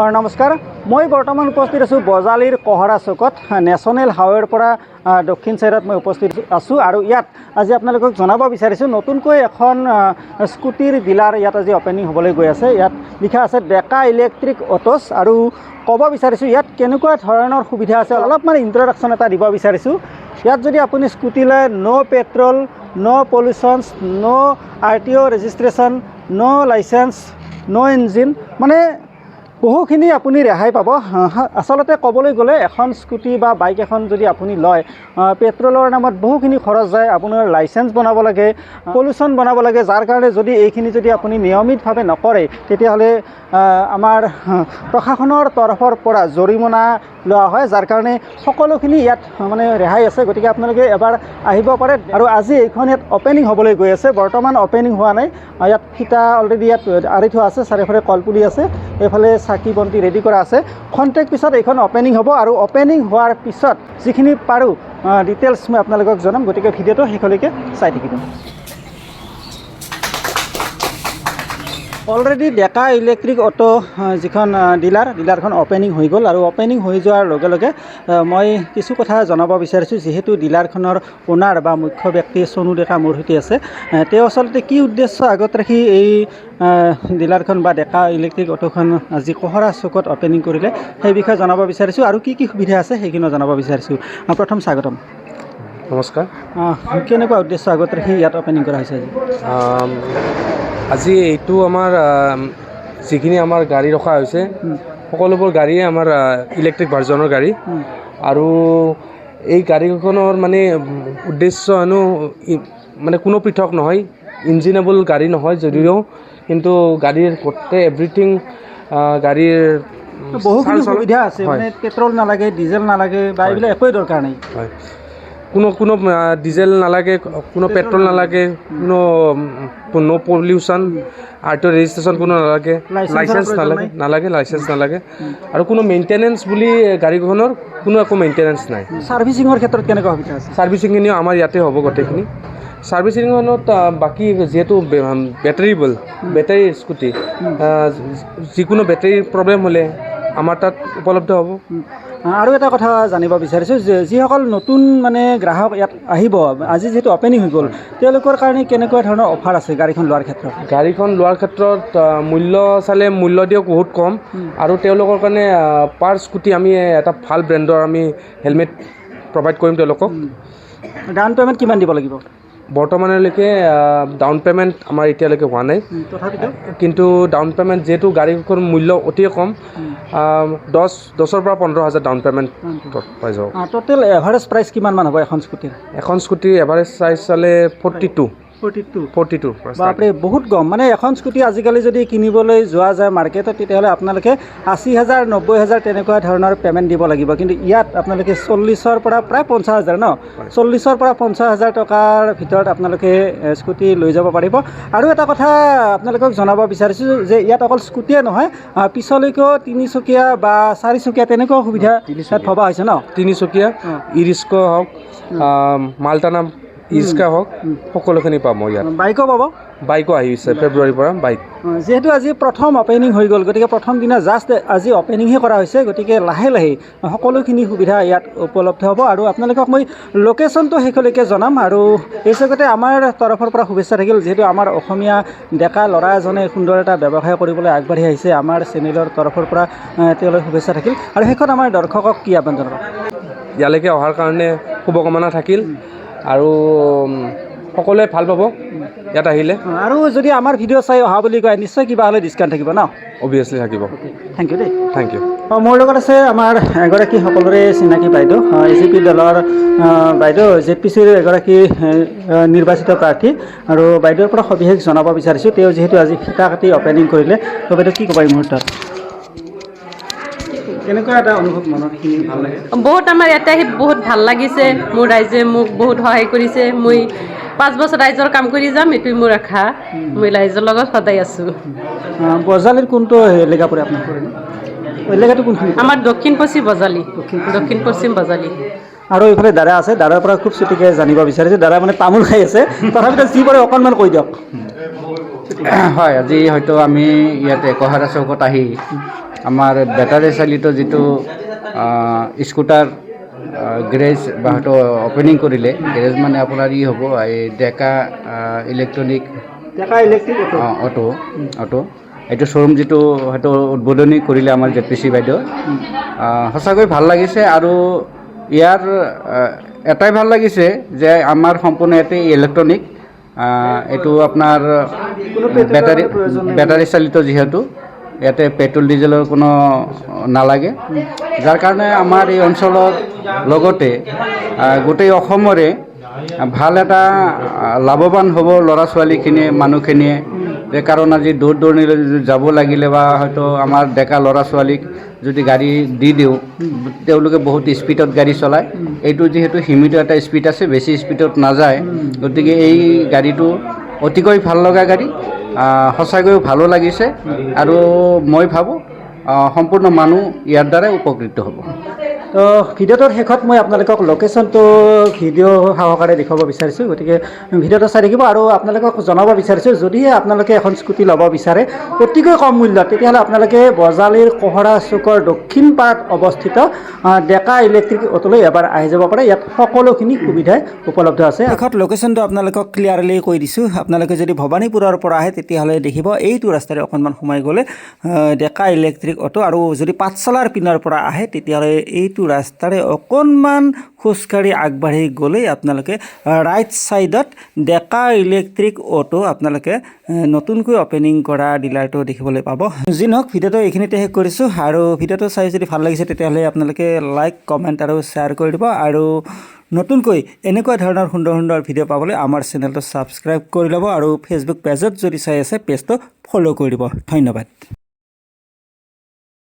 নমস্কাৰ মই বৰ্তমান উপস্থিত আছোঁ বজালীৰ কহৰা চকত নেশ্যনেল হাইৱেৰ পৰা দক্ষিণ চাইডত মই উপস্থিত আছোঁ আৰু ইয়াত আজি আপোনালোকক জনাব বিচাৰিছোঁ নতুনকৈ এখন স্কুটিৰ ডিলাৰ ইয়াত আজি অপেনিং হ'বলৈ গৈ আছে। ইয়াত লিখা আছে ডেকা ইলেক্ট্ৰিক অটোছ আৰু ক'ব বিচাৰিছোঁ ইয়াত কেনেকুৱা ধৰণৰ সুবিধা আছে অলপমান ইন্ট্ৰডাকশ্যন এটা দিব বিচাৰিছোঁ। ইয়াত যদি আপুনি স্কুটি লয় ন' পেট্ৰল, ন' পলিউশ্যনছ, ন' RTO ৰেজিষ্ট্ৰেশ্যন, ন' লাইচেন্স, ন' ইঞ্জিন, মানে বহুখিনি আপুনি ৰেহাই পাব। আচলতে ক'বলৈ গ'লে এখন স্কুটি বা বাইক এখন যদি আপুনি লয় পেট্ৰলৰ নামত বহুখিনি খৰচ যায়, আপোনাৰ লাইচেন্স বনাব লাগে, পলিউশ্যন বনাব লাগে, যাৰ কাৰণে যদি এইখিনি যদি আপুনি নিয়মিতভাৱে নকৰে তেতিয়াহ'লে আমাৰ প্ৰশাসনৰ তৰফৰ পৰা জৰিমনা লোৱা হয়, যাৰ কাৰণে সকলোখিনি ইয়াত মানে ৰেহাই আছে। গতিকে আপোনালোকে এবাৰ আহিব পাৰে আৰু আজি এইখন ইয়াত অপেনিং হ'বলৈ গৈ আছে। বৰ্তমান অপেনিং হোৱা নাই, ইয়াত ফিটা অলৰেডি ইয়াত আঁৰি থোৱা আছে, চাৰিওফালে কলপুলি আছে, এইফালে চাকি বন্তি ৰেডি কৰা আছে। খন্তেক পিছত এইখন অপেনিং হ'ব আৰু অপেনিং হোৱাৰ পিছত যিখিনি পাৰোঁ ডিটেইলছ মই আপোনালোকক জনাম। গতিকে ভিডিঅ'টো শেষলৈকে চাই থাকিব। অলৰেডি ডেকা ইলেক্ট্ৰিক অটো যিখন ডিলাৰখন অপেনিং হৈ গ'ল আৰু অপেনিং হৈ যোৱাৰ লগে লগে মই কিছু কথা জনাব বিচাৰিছোঁ। যিহেতু ডিলাৰখনৰ অ'নাৰ বা মুখ্য ব্যক্তি চনু ডেকা মোৰ সৈতে আছে, তেওঁ আচলতে কি উদ্দেশ্য আগত ৰাখি এই ডিলাৰখন বা ডেকা ইলেক্ট্ৰিক অটোখন আজি কহৰা চকত অপেনিং কৰিলে সেই বিষয়ে জনাব বিচাৰিছোঁ আৰু কি কি সুবিধা আছে সেইখিনিও জনাব বিচাৰিছোঁ। প্ৰথম স্বাগতম। নমস্কাৰ। কেনেকুৱা উদ্দেশ্য আগত ৰাখি ইয়াত অপেনিং কৰা হৈছে আজি এইটো আমাৰ যিখিনি আমাৰ গাড়ী ৰখা হৈছে সকলোবোৰ গাড়ীয়ে আমাৰ ইলেক্ট্ৰিক ভাৰ্জনৰ গাড়ী আৰু এই গাড়ীখনৰ মানে উদ্দেশ্য মানে কোনো পৃথক নহয়, ইঞ্জিনেবল গাড়ী নহয় যদিও, কিন্তু গাড়ীৰ গোটেই এভৰিথিং গাড়ীৰ বহুখিনি সুবিধা আছে, মানে পেট্ৰল নালাগে, ডিজেল নালাগে বা এইবিলাক একোৱেই দৰকাৰ নাই। হয়, কোনো ডিজেল নালাগে, কোনো পেট্ৰল নালাগে, কোনো পলিউশ্যন, RTO ৰেজিষ্ট্ৰেশ্যন কোনো নালাগে, লাইচেন্স নালাগে আৰু কোনো মেইনটেনেন্স বুলি গাড়ীখনৰ কোনো একো মেইনটেনেন্স নাই। ছাৰ্ভিচিঙৰ ক্ষেত্ৰত কেনেকুৱা সুবিধা আছে? ছাৰ্ভিচিংখিনিও আমাৰ ইয়াতে হ'ব গোটেইখিনি। ছাৰ্ভিচিঙত বাকী যিহেতু বেটাৰী স্কুটি, যিকোনো বেটাৰীৰ প্ৰব্লেম হ'লে আমাৰ তাত উপলব্ধ হ'ব। আৰু এটা কথা জানিব বিচাৰিছোঁ যে যিসকল নতুন মানে গ্ৰাহক ইয়াত আহিব, আজি যিহেতু অপেনিং হৈ গ'ল, তেওঁলোকৰ কাৰণে কেনেকুৱা ধৰণৰ অফাৰ আছে গাড়ীখন লোৱাৰ ক্ষেত্ৰত? গাড়ীখন লোৱাৰ ক্ষেত্ৰত মূল্য চালে মূল্য দিয়ক বহুত কম আৰু তেওঁলোকৰ কাৰণে পাৰ স্কুটি আমি এটা ভাল ব্ৰেণ্ডৰ আমি হেলমেট প্ৰভাইড কৰিম তেওঁলোকক। ডাউন পে'মেণ্ট কিমান দিব লাগিব? বৰ্তমানলৈকে ডাউন পে'মেণ্ট আমাৰ এতিয়ালৈকে হোৱা নাই, কিন্তু ডাউন পে'মেণ্ট যিহেতু গাড়ীখন মূল্য অতি কম, 10,000 পৰা 15,000 ডাউন পে'মেণ্ট পাই যাব। টোটেল এভাৰেজ প্ৰাইচ কিমানমান হ'ব এখন স্কুটিৰ? এখন স্কুটিৰ এভাৰেজ প্ৰাইচ চালে 42। বাপৰে, বহুত কম। মানে এখন স্কুটি আজিকালি যদি কিনিবলৈ যোৱা যায় মাৰ্কেটত তেতিয়াহ'লে আপোনালোকে 80,000, 90,000 তেনেকুৱা ধৰণৰ পে'মেণ্ট দিব লাগিব, কিন্তু ইয়াত আপোনালোকে 40,000 পৰা প্ৰায় 50,000 40,000 পৰা 50,000 টকাৰ ভিতৰত আপোনালোকে স্কুটি লৈ যাব পাৰিব। আৰু এটা কথা আপোনালোকক জনাব বিচাৰিছোঁ যে ইয়াত অকল স্কুটিয়ে নহয়, পিছলৈকেও 3চকীয়া বা 4চকীয়া তেনেকুৱা সুবিধা ইয়াত ভবা হৈছে ন? 3চকীয়া ই-ৰিক্সা হওক, মালটানা ই-ৰিক্সা হওক, সকলোখিনি পাম ইয়াত। বাইকো পাব? বাইকো আহিছে ফেব্ৰুৱাৰীৰ পৰা বাইক। যিহেতু আজি প্ৰথম অপেনিং হৈ গ'ল, গতিকে প্ৰথম দিনা জাষ্ট আজি অপেনিংহে কৰা হৈছে, গতিকে লাহে লাহে সকলোখিনি সুবিধা ইয়াত উপলব্ধ হ'ব আৰু আপোনালোকক মই লোকেশ্যনটো শেষলৈকে জনাম। আৰু এই চকতে আমাৰ তৰফৰ পৰা শুভেচ্ছা থাকিল, যিহেতু আমাৰ অসমীয়া ডেকা ল'ৰা এজনে সুন্দৰ এটা ব্যৱসায় কৰিবলৈ আগবাঢ়ি আহিছে, আমাৰ চেনেলৰ তৰফৰ পৰা তেওঁলৈ শুভেচ্ছা থাকিল। আৰু শেষত আমাৰ দৰ্শকক কি আহ্বান জনাব? ইয়ালৈকে অহাৰ কাৰণে শুভকামনা থাকিল আৰু সকলোৱে ভাল পাব ইয়াত আহিলে। আৰু যদি আমাৰ ভিডিঅ' চাই অহা বুলি কয় নিশ্চয় কিবা হ'লে ডিছকাউণ্ট থাকিব ন? অভিয়াছলি থাকিব। থেংক ইউ দেই। Thank you. মোৰ লগত আছে আমাৰ এগৰাকী সকলোৰে চিনাকি বাইদেউ, ACP দলৰ বাইদেউ, ZPCৰ এগৰাকী নিৰ্বাচিত প্ৰাৰ্থী, আৰু বাইদেউৰ পৰা সবিশেষ জনাব বিচাৰিছোঁ। তেওঁ যিহেতু আজি ফিতা কাটি অপেনিং কৰিলে, তো বাইদেউ কি ক'ব এই মুহূৰ্তত? কেনেকুৱা এটা অনুভৱ মনত? ভাল লাগে বহুত। আমাৰ ইয়াতে আহি বহুত ভাল লাগিছে। মোৰ ৰাইজে মোক বহুত সহায় কৰিছে। মই 5 বছৰ ৰাইজৰ কাম কৰি যাম, এইটোৱে মোৰ আশা। মই ৰাইজৰ লগত সদায় আছোঁ। বজালীৰ কোনটো এলেকা পৰে আপোনাৰ? এলেকাটো কোনখিনি? আমাৰ দক্ষিণ পশ্চিম বজালী। দক্ষিণ পশ্চিম বজালী। আৰু এইফালে দাদা আছে, দাদাৰ পৰা খুব চুটিকৈ জানিব বিচাৰিছোঁ। দাদা মানে তামোল খাই আছে, তথাপিতো যি পাৰে অকণমান কৈ দিয়ক। হয়, আজি হয়তো আমি ইয়াতে কহৰা চৌকত আহি আমাৰ বেটাৰী চালিত যিটো স্কুটাৰ গেৰেজ বা হয়তো অপেনিং কৰিলে গেৰেজ মানে আপোনাৰ হ'ব এই ডেকা ইলেক্ট্ৰনিক অটো এইটো শ্ব'ৰুম যিটো হয়তো উদ্বোধনী কৰিলে আমাৰ JPC বাইদেউ সঁচাকৈ ভাল লাগিছে আৰু ইয়াৰ এটাই ভাল লাগিছে যে আমাৰ সম্পূৰ্ণ ইয়াতে ইলেক্ট্ৰনিক এইটো আপোনাৰ বেটাৰী চালিত যিহেতু ইয়াতে পেট্ৰল ডিজেলৰ কোনো নালাগে যাৰ কাৰণে আমাৰ এই অঞ্চলৰ লগতে গোটেই অসমৰে ভাল এটা লাভৱান হ'ব ল'ৰা ছোৱালীখিনিয়ে মানুহখিনিয়ে যে কাৰণ আজি দূৰ দূৰণিলৈ যাব লাগিলে বা হয়তো আমাৰ ডেকা ল'ৰা ছোৱালীক যদি গাড়ী দি দিওঁ তেওঁলোকে বহুত স্পীডত গাড়ী চলায় এইটো যিহেতু সীমিত এটা স্পীড আছে বেছি স্পীডত নাযায় গতিকে এই গাড়ীটো অতিকৈ ভাল লগা গাড়ী সঁচাকৈ ভালো লাগিছে আৰু মই ভাবোঁ সম্পূৰ্ণ মানুহ ইয়াৰ দ্বাৰাই উপকৃত হ'ব তো ভিডিঅ'টোৰ শেষত মই আপোনালোকক লোকেশ্যনটো ভিডিঅ' সহকাৰে দেখুৱাব বিচাৰিছোঁ গতিকে ভিডিঅ'টো চাই থাকিব আৰু আপোনালোকক জনাব বিচাৰিছোঁ যদিহে আপোনালোকে এখন স্কুটি ল'ব বিচাৰে অতিকৈ কম মূল্যত তেতিয়াহ'লে আপোনালোকে বজালীৰ কহৰা চুকৰ দক্ষিণ পাৰত অৱস্থিত ডেকা ইলেক্ট্ৰিক অটোলৈ এবাৰ আহি যাব পাৰে ইয়াত সকলোখিনি সুবিধাই উপলব্ধ আছে শেষত লোকেশ্যনটো আপোনালোকক ক্লিয়াৰলি কৈ দিছোঁ আপোনালোকে যদি ভবানীপুৰৰ পৰা আহে তেতিয়াহ'লে দেখিব এইটো ৰাস্তাৰে অকণমান সোমাই গ'লে ডেকা ইলেক্ট্ৰিক অটো আৰু যদি পাঠশালাৰ পিনৰ পৰা আহে তেতিয়াহ'লে এইটো ৰাস্তাৰে অকণমান খোজকাঢ়ি আগবাঢ়ি গ'লেই আপোনালোকে ৰাইট ছাইডত ডেকা ইলেক্ট্ৰিক অটো আপোনালোকে নতুনকৈ অপেনিং কৰা ডিলাৰটো দেখিবলৈ পাব যি নহওক ভিডিঅ'টো এইখিনিতে শেষ কৰিছোঁ আৰু ভিডিঅ'টো চাই যদি ভাল লাগিছে তেতিয়াহ'লে আপোনালোকে লাইক কমেণ্ট আৰু শ্বেয়াৰ কৰি দিব আৰু নতুনকৈ এনেকুৱা ধৰণৰ সুন্দৰ সুন্দৰ ভিডিঅ' পাবলৈ আমাৰ চেনেলটো ছাবস্ক্ৰাইব কৰি ল'ব আৰু ফেচবুক পেজত যদি চাই আছে পেজটো ফ'ল' কৰি দিব ধন্যবাদ